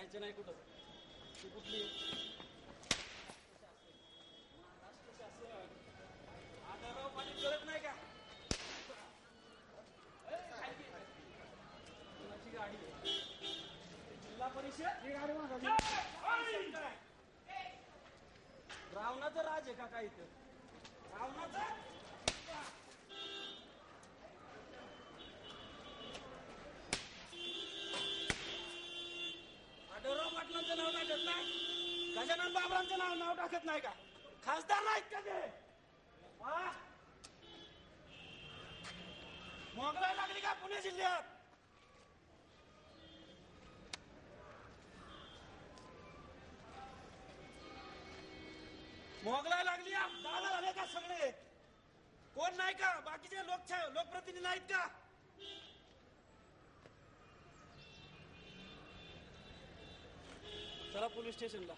जायचं नाही कुठं. ती कुठली आदरराव पाटील कळत नाही का? कोणाची गाडी आहे? जिल्हा परिषद ही गाडी रावणाचं राज आहे का काय इथं? रावणाचं आढळराव पाटलांचं नाव टाकत नाही, गजानन बाबरांचं नाव टाकत नाही का? खासदार नाहीत का ते? मोगलाई लागली का पुणे जिल्ह्यात? मोगलाई लागली. दादा झाले का सगळे? कोण नाही का? बाकीचे लोकप्रतिनिधी नाहीत का? चला पोलीस स्टेशनला.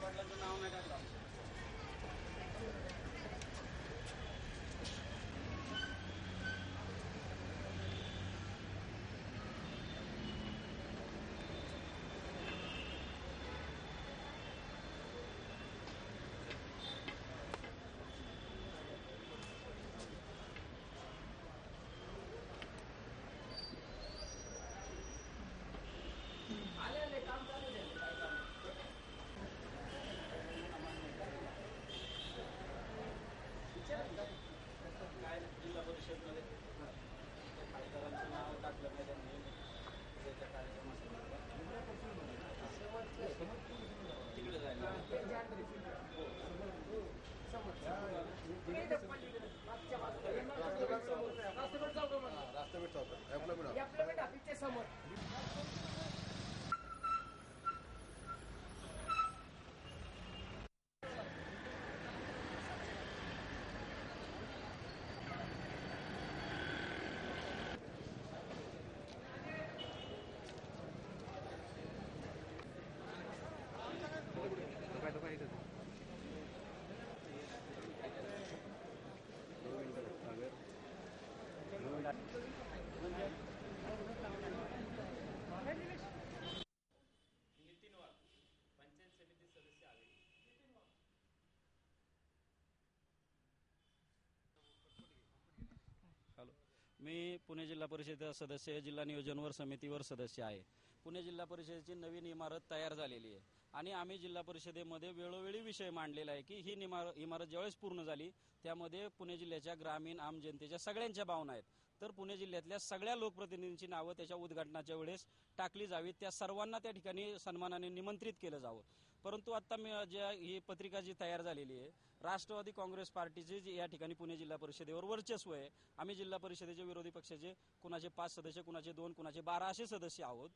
पाटलांचं नाव नाही टाकलं. आले काम चालू आहे. काय जिल्हा परिषदमध्ये खासदारांचं नाव टाकलं नाही त्यांनी त्याच्या कार्यक्रमासंदर्भात तिकडे जायला राष्ट्रपती समोर नितीन वाघ पंचायत समिती सदस्य आले. हॅलो, मी पुणे जिल्हा परिषद सदस्य, जिल्हा नियोजनवर समितीवर सदस्य आहे. पुणे जिल्हा परिषदेची नवीन इमारत तयार झालेली आहे आणि आम्ही जिल्हा परिषदेमध्ये वेळोवेळी विषय मांडलेला आहे की ही इमारत ज्यावेळेस पूर्ण झाली त्यामध्ये पुणे जिल्ह्याच्या ग्रामीण आम जनतेच्या सगळ्यांच्या भावना आहेत. तर पुणे जिल्ह्यातल्या सगळ्या लोकप्रतिनिधींची नावं त्याच्या उद्घाटनाच्या वेळेस टाकली जावीत, त्या सर्वांना त्या ठिकाणी सन्मानाने निमंत्रित केलं जावं. परंतु आता ही पत्रिका जी तयार झालेली आहे, राष्ट्रवादी काँग्रेस पार्टीचे जे या ठिकाणी पुणे जिल्हा परिषदेवर वर्चस्व आहे. आम्ही जिल्हा परिषदेचे विरोधी पक्षाचे कुणाचे 5 सदस्य, कुणाचे 2, कुणाचे 12 असे सदस्य आहोत.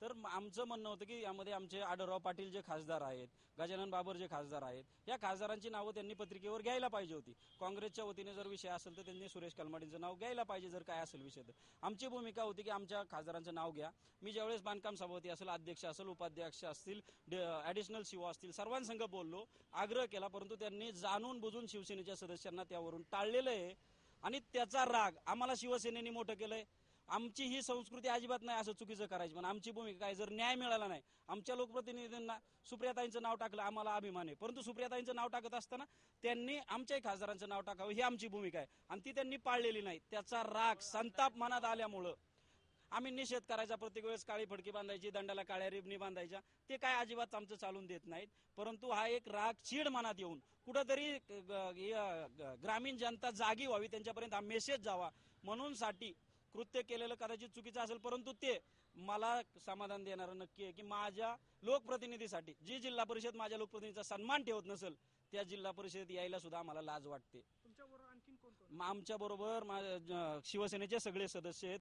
तर आमचं म्हणणं होतं की यामध्ये आमचे आढळराव पाटील जे खासदार आहेत, गजानन बाबर जे खासदार आहेत, या खासदारांची नावं त्यांनी पत्रिकेवर घ्यायला पाहिजे होती. काँग्रेसच्या वतीने जर विषय असेल तर त्यांनी सुरेश कलमाडींचं नाव घ्यायला पाहिजे. जर काय असेल विषय तर आमची भूमिका होती की आमच्या खासदारांचं नाव घ्या. मी ज्यावेळेस बांधकाम सभापती असेल, अध्यक्ष असेल, उपाध्यक्ष असतील, ॲडिशनल सीओ असतील, सर्वांसंग बोललो, आग्रह केला, परंतु त्यांनी जाणून बुजून शिवसेनेच्या सदस्यांना त्यावरून टाळलेलं आहे आणि त्याचा राग आम्हाला शिवसेनेने मोठं केलंय. आमची ही संस्कृती अजिबात नाही असं चुकीचं करायची, पण आमची भूमिका काय, जर न्याय मिळाला नाही, आमच्या लोकप्रतिनिधींना सुप्रियाताईंचं नाव टाकलं, आम्हाला अभिमान आहे, परंतु सुप्रियाताईंचं नाव टाकत असताना त्यांनी आमच्याही खासदारांचं नाव टाकावं ही आमची भूमिका आहे आणि ती त्यांनी पाळलेली नाही. त्याचा राग, संताप मनात आल्यामुळं आम्ही निषेध करायचा, प्रत्येक वेळेस काळी फडकी बांधायची, दंडाला काळ्या रिबनी बांधायच्या, ते काय अजिबात आमचं चालून देत नाहीत. परंतु हा एक राग, चीड मनात येऊन कुठंतरी ग्रामीण जनता जागी व्हावी, त्यांच्यापर्यंत हा मेसेज जावा म्हणून साठी कृत्य केलेलं कदाचित चुकीचं असेल, परंतु ते मला समाधान देणारं नक्की आहे की माझ्या लोकप्रतिनिधीसाठी जी जिल्हा परिषद माझ्या लोकप्रतिनिधीचा सन्मान ठेवत नसेल त्या जिल्हा परिषदेत यायला सुद्धा आम्हाला लाज वाटते. तुमच्याबरोबर आणखीन कोण आमच्या बरोबर शिवसेनेचे सगळे सदस्य आहेत.